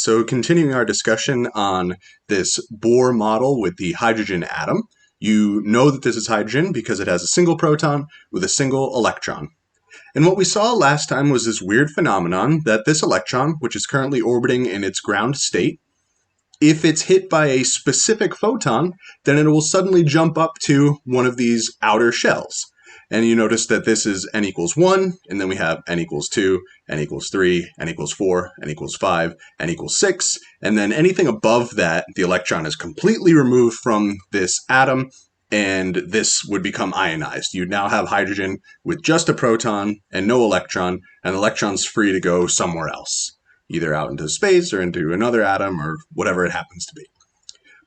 So continuing our discussion on this Bohr model with the hydrogen atom, you know that this is hydrogen because it has a single proton with a single electron. And what we saw last time was this weird phenomenon that this electron, which is currently orbiting in its ground state, if it's hit by a specific photon, then it will suddenly jump up to one of these outer shells. And you notice that this is n equals 1, and then we have n equals 2, n equals 3, n equals 4, n equals 5, n equals 6, and then anything above that, the electron is completely removed from this atom, and this would become ionized. You'd now have hydrogen with just a proton and no electron, and the electron's free to go somewhere else, either out into space or into another atom or whatever it happens to be.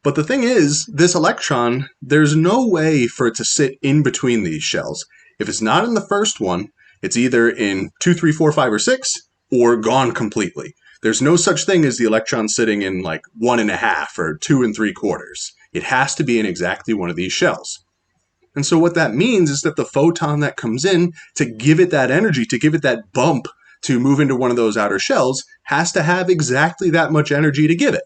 But the thing is, this electron, there's no way for it to sit in between these shells. If it's not in the first one, it's either in 2, 3, 4, 5, or 6, or gone completely. There's no such thing as the electron sitting in like 1.5 or 2 3/4. It has to be in exactly one of these shells. And so what that means is that the photon that comes in to give it that energy, to give it that bump to move into one of those outer shells, has to have exactly that much energy to give it.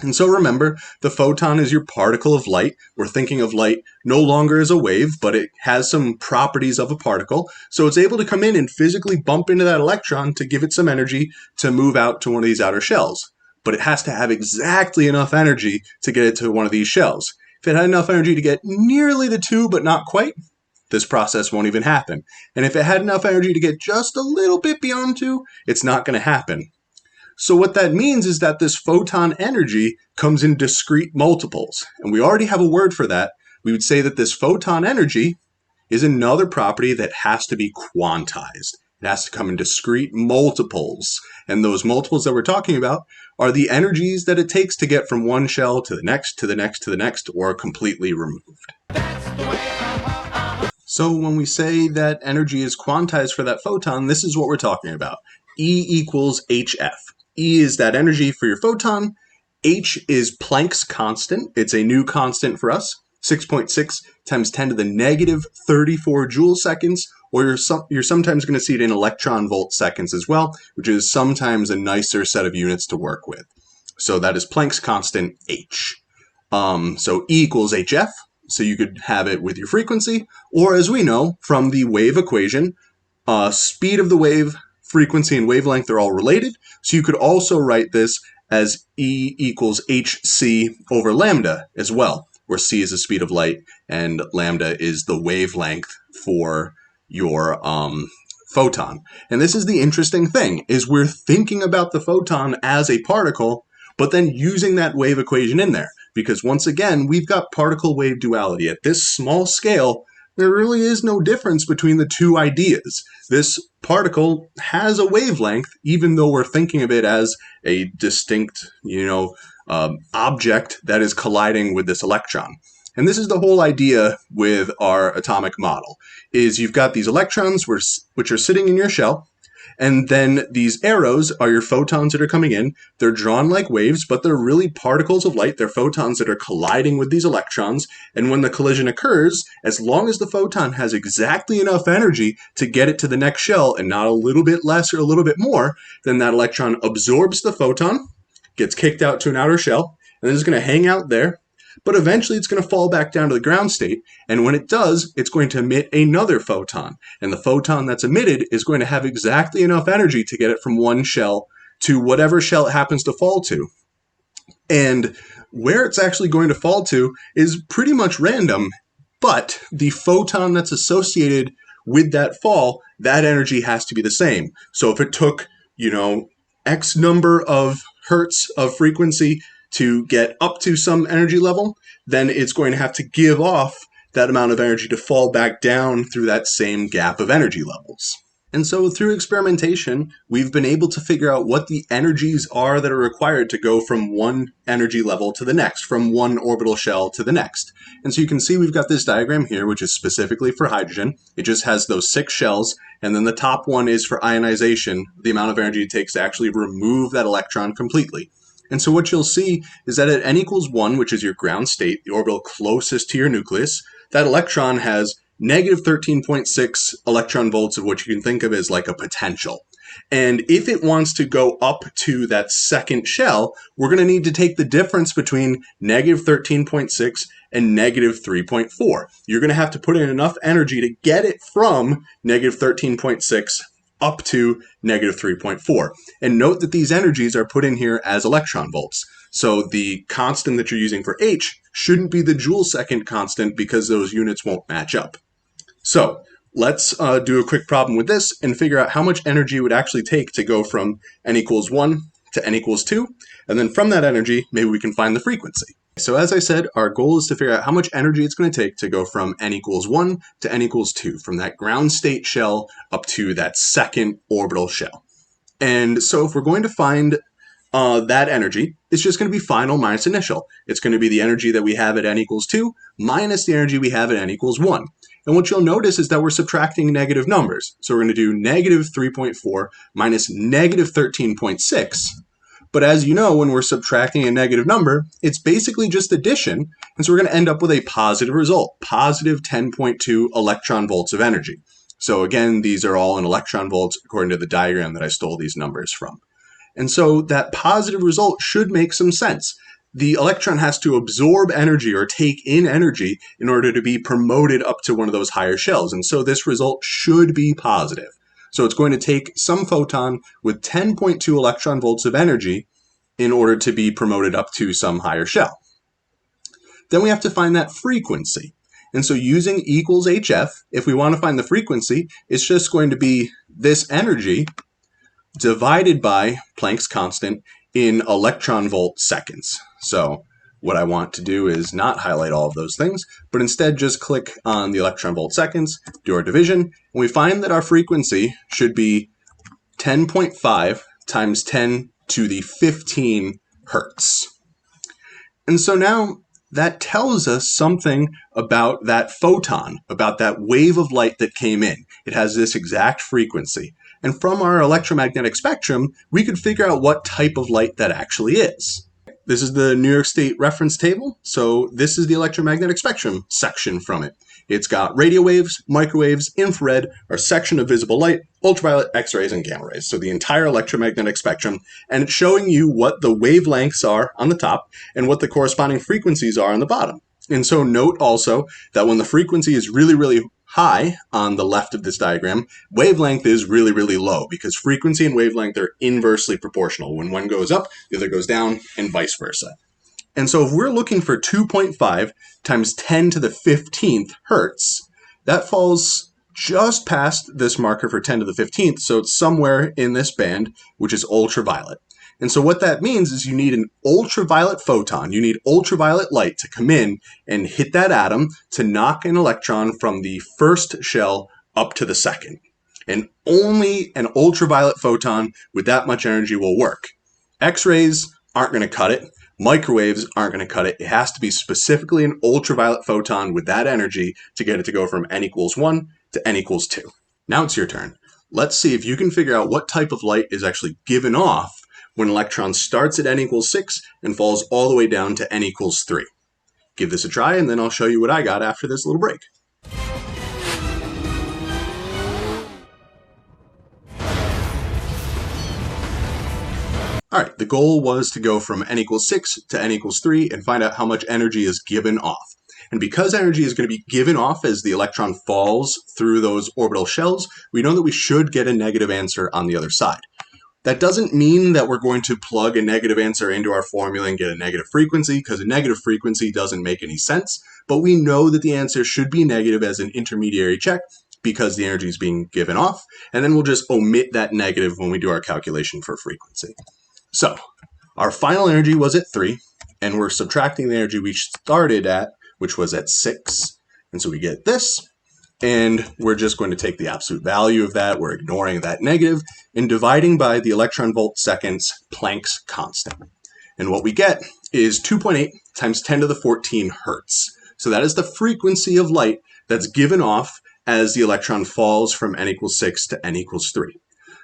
And so remember, the photon is your particle of light. We're thinking of light no longer as a wave, but it has some properties of a particle. So it's able to come in and physically bump into that electron to give it some energy to move out to one of these outer shells. But it has to have exactly enough energy to get it to one of these shells. If it had enough energy to get nearly to 2, but not quite, this process won't even happen. And if it had enough energy to get just a little bit beyond 2, it's not going to happen. So what that means is that this photon energy comes in discrete multiples. And we already have a word for that. We would say that this photon energy is another property that has to be quantized. It has to come in discrete multiples. And those multiples that we're talking about are the energies that it takes to get from one shell to the next, to the next, to the next, or completely removed. So when we say that energy is quantized for that photon, this is what we're talking about. E equals hf. E is that energy for your photon. H is Planck's constant. It's a new constant for us. 6.6 times 10 to the negative 34 joule seconds, or you're sometimes going to see it in electron volt seconds as well, which is sometimes a nicer set of units to work with. So that is Planck's constant H. So E equals hf, so you could have it with your frequency, or as we know from the wave equation, speed of the wave, frequency, and wavelength are all related, so you could also write this as E equals hc over lambda as well, where c is the speed of light and lambda is the wavelength for your photon. And this is the interesting thing, is we're thinking about the photon as a particle, but then using that wave equation in there. Because once again, we've got particle-wave duality. At this small scale, there really is no difference between the two ideas. This particle has a wavelength, even though we're thinking of it as a distinct, object that is colliding with this electron. And this is the whole idea with our atomic model, is you've got these electrons which are sitting in your shell, and then these arrows are your photons that are coming in. They're drawn like waves, but they're really particles of light. They're photons that are colliding with these electrons. And when the collision occurs, as long as the photon has exactly enough energy to get it to the next shell and not a little bit less or a little bit more, then that electron absorbs the photon, gets kicked out to an outer shell, and then it's going to hang out there. But eventually it's going to fall back down to the ground state, and when it does, it's going to emit another photon. And the photon that's emitted is going to have exactly enough energy to get it from one shell to whatever shell it happens to fall to. And where it's actually going to fall to is pretty much random, but the photon that's associated with that fall, that energy has to be the same. So if it took, X number of hertz of frequency to get up to some energy level, then it's going to have to give off that amount of energy to fall back down through that same gap of energy levels. And so through experimentation, we've been able to figure out what the energies are that are required to go from one energy level to the next, from one orbital shell to the next. And so you can see we've got this diagram here, which is specifically for hydrogen. It just has those 6 shells, and then the top one is for ionization, the amount of energy it takes to actually remove that electron completely. And so what you'll see is that at n equals 1, which is your ground state, the orbital closest to your nucleus, that electron has negative 13.6 electron volts of what you can think of as like a potential. And if it wants to go up to that second shell, we're going to need to take the difference between negative 13.6 and negative 3.4. You're going to have to put in enough energy to get it from negative 13.6 up to negative 3.4. And note that these energies are put in here as electron volts. So the constant that you're using for H shouldn't be the joule second constant because those units won't match up. So let's do a quick problem with this and figure out how much energy it would actually take to go from n equals 1 to n equals 2. And then from that energy, maybe we can find the frequency. So as I said, our goal is to figure out how much energy it's going to take to go from n equals 1 to n equals 2, from that ground state shell up to that second orbital shell. And so if we're going to find that energy, it's just going to be final minus initial. It's going to be the energy that we have at n equals 2 minus the energy we have at n equals 1. And what you'll notice is that we're subtracting negative numbers. So we're going to do negative 3.4 minus negative 13.6. But as you know, when we're subtracting a negative number, it's basically just addition. And so we're going to end up with a positive result, positive 10.2 electron volts of energy. So again, these are all in electron volts according to the diagram that I stole these numbers from. And so that positive result should make some sense. The electron has to absorb energy or take in energy in order to be promoted up to one of those higher shells. And so this result should be positive. So it's going to take some photon with 10.2 electron volts of energy in order to be promoted up to some higher shell. Then we have to find that frequency. And so using equals HF, if we want to find the frequency, it's just going to be this energy divided by Planck's constant in electron volt seconds. So what I want to do is not highlight all of those things, but instead just click on the electron volt seconds, do our division, and we find that our frequency should be 10.5 times 10 to the 15 hertz. And so now that tells us something about that photon, about that wave of light that came in. It has this exact frequency. And from our electromagnetic spectrum, we could figure out what type of light that actually is. This is the New York State reference table. So this is the electromagnetic spectrum section from it. It's got radio waves, microwaves, infrared, our section of visible light, ultraviolet, X-rays, and gamma rays. So the entire electromagnetic spectrum. And it's showing you what the wavelengths are on the top and what the corresponding frequencies are on the bottom. And so note also that when the frequency is really, really high on the left of this diagram, wavelength is really, really low because frequency and wavelength are inversely proportional. When one goes up, the other goes down, and vice versa. And so if we're looking for 2.5 times 10 to the 15th hertz, that falls just past this marker for 10 to the 15th, so it's somewhere in this band, which is ultraviolet. And so what that means is you need an ultraviolet photon, you need ultraviolet light to come in and hit that atom to knock an electron from the first shell up to the second. And only an ultraviolet photon with that much energy will work. X-rays aren't going to cut it. Microwaves aren't going to cut it. It has to be specifically an ultraviolet photon with that energy to get it to go from n equals 1 to n equals 2. Now it's your turn. Let's see if you can figure out what type of light is actually given off when an electron starts at n equals 6 and falls all the way down to n equals 3. Give this a try, and then I'll show you what I got after this little break. All right, the goal was to go from n equals 6 to n equals 3 and find out how much energy is given off. And because energy is going to be given off as the electron falls through those orbital shells, we know that we should get a negative answer on the other side. That doesn't mean that we're going to plug a negative answer into our formula and get a negative frequency, because a negative frequency doesn't make any sense, but we know that the answer should be negative as an intermediary check because the energy is being given off, and then we'll just omit that negative when we do our calculation for frequency. So our final energy was at 3, and we're subtracting the energy we started at, which was at 6, and so we get this. And we're just going to take the absolute value of that, we're ignoring that negative, and dividing by the electron volt seconds Planck's constant. And what we get is 2.8 times 10 to the 14 hertz. So that is the frequency of light that's given off as the electron falls from n equals 6 to n equals 3.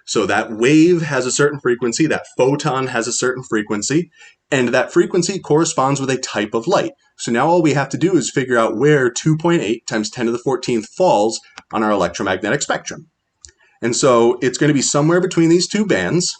So that wave has a certain frequency, that photon has a certain frequency, and that frequency corresponds with a type of light. So now all we have to do is figure out where 2.8 times 10 to the 14th falls on our electromagnetic spectrum. And so it's going to be somewhere between these two bands.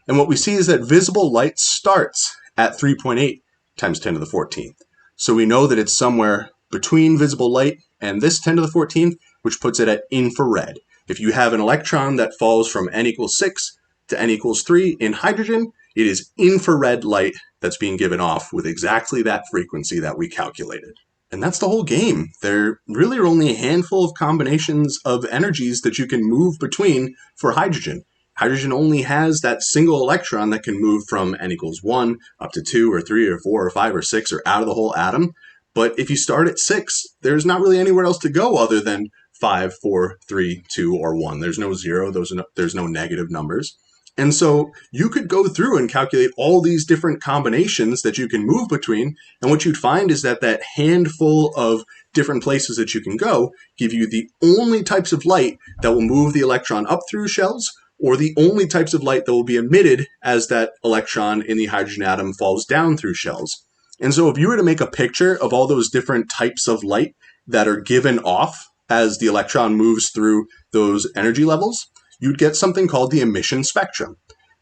And what we see is that visible light starts at 3.8 times 10 to the 14th. So we know that it's somewhere between visible light and this 10 to the 14th, which puts it at infrared. If you have an electron that falls from n equals 6 to n equals 3 in hydrogen, it is infrared light that's being given off with exactly that frequency that we calculated. And that's the whole game. There really are only a handful of combinations of energies that you can move between for hydrogen. Hydrogen only has that single electron that can move from n equals 1 up to 2 or 3 or 4 or 5 or 6 or out of the whole atom. But if you start at 6, there's not really anywhere else to go other than 5, 4, 3, 2, or 1. There's no 0, there's no negative numbers. And so you could go through and calculate all these different combinations that you can move between, and what you'd find is that that handful of different places that you can go give you the only types of light that will move the electron up through shells, or the only types of light that will be emitted as that electron in the hydrogen atom falls down through shells. And so if you were to make a picture of all those different types of light that are given off as the electron moves through those energy levels, you'd get something called the emission spectrum.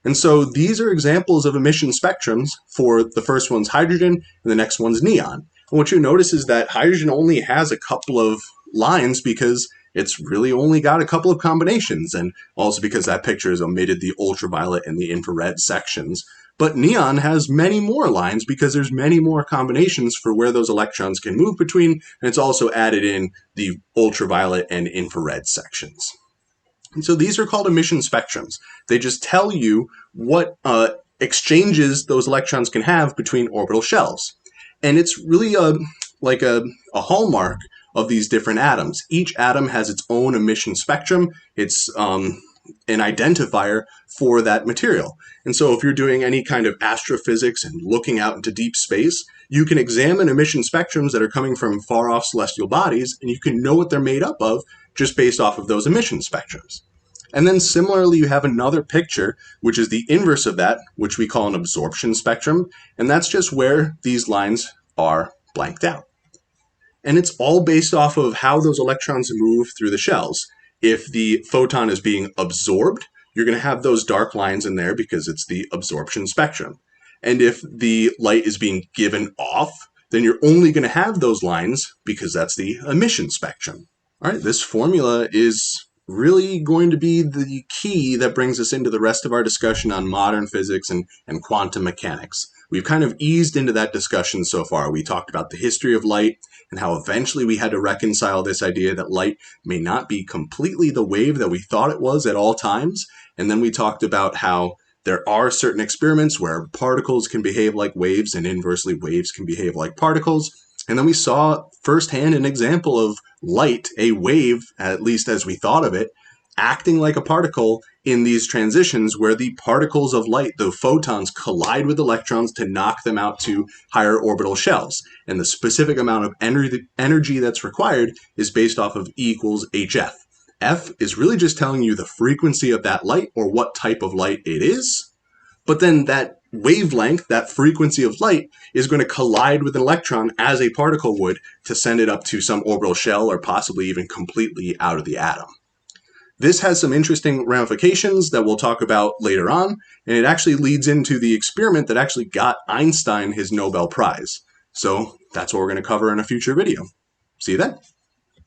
And so these are examples of emission spectrums. For the first one's hydrogen, and the next one's neon. And what you notice is that hydrogen only has a couple of lines because it's really only got a couple of combinations, and also because that picture has omitted the ultraviolet and the infrared sections. But neon has many more lines because there's many more combinations for where those electrons can move between, and it's also added in the ultraviolet and infrared sections. And so these are called emission spectrums. They just tell you what exchanges those electrons can have between orbital shells. And it's really like a hallmark of these different atoms. Each atom has its own emission spectrum. It's an identifier for that material. And so if you're doing any kind of astrophysics and looking out into deep space, you can examine emission spectrums that are coming from far off celestial bodies, and you can know what they're made up of just based off of those emission spectrums. And then similarly, you have another picture, which is the inverse of that, which we call an absorption spectrum. And that's just where these lines are blanked out. And it's all based off of how those electrons move through the shells. If the photon is being absorbed, you're going to have those dark lines in there because it's the absorption spectrum. And if the light is being given off, then you're only going to have those lines because that's the emission spectrum. All right, this formula is really going to be the key that brings us into the rest of our discussion on modern physics and quantum mechanics. We've kind of eased into that discussion so far. We talked about the history of light and how eventually we had to reconcile this idea that light may not be completely the wave that we thought it was at all times. And then we talked about how there are certain experiments where particles can behave like waves and inversely waves can behave like particles. And then we saw firsthand an example of light, a wave, at least as we thought of it, acting like a particle in these transitions where the particles of light, the photons, collide with electrons to knock them out to higher orbital shells. And the specific amount of energy that's required is based off of E equals hf. F is really just telling you the frequency of that light or what type of light it is. But then that wavelength, that frequency of light, is going to collide with an electron as a particle would to send it up to some orbital shell or possibly even completely out of the atom. This has some interesting ramifications that we'll talk about later on, and it actually leads into the experiment that actually got Einstein his Nobel Prize. So that's what we're going to cover in a future video. See you then.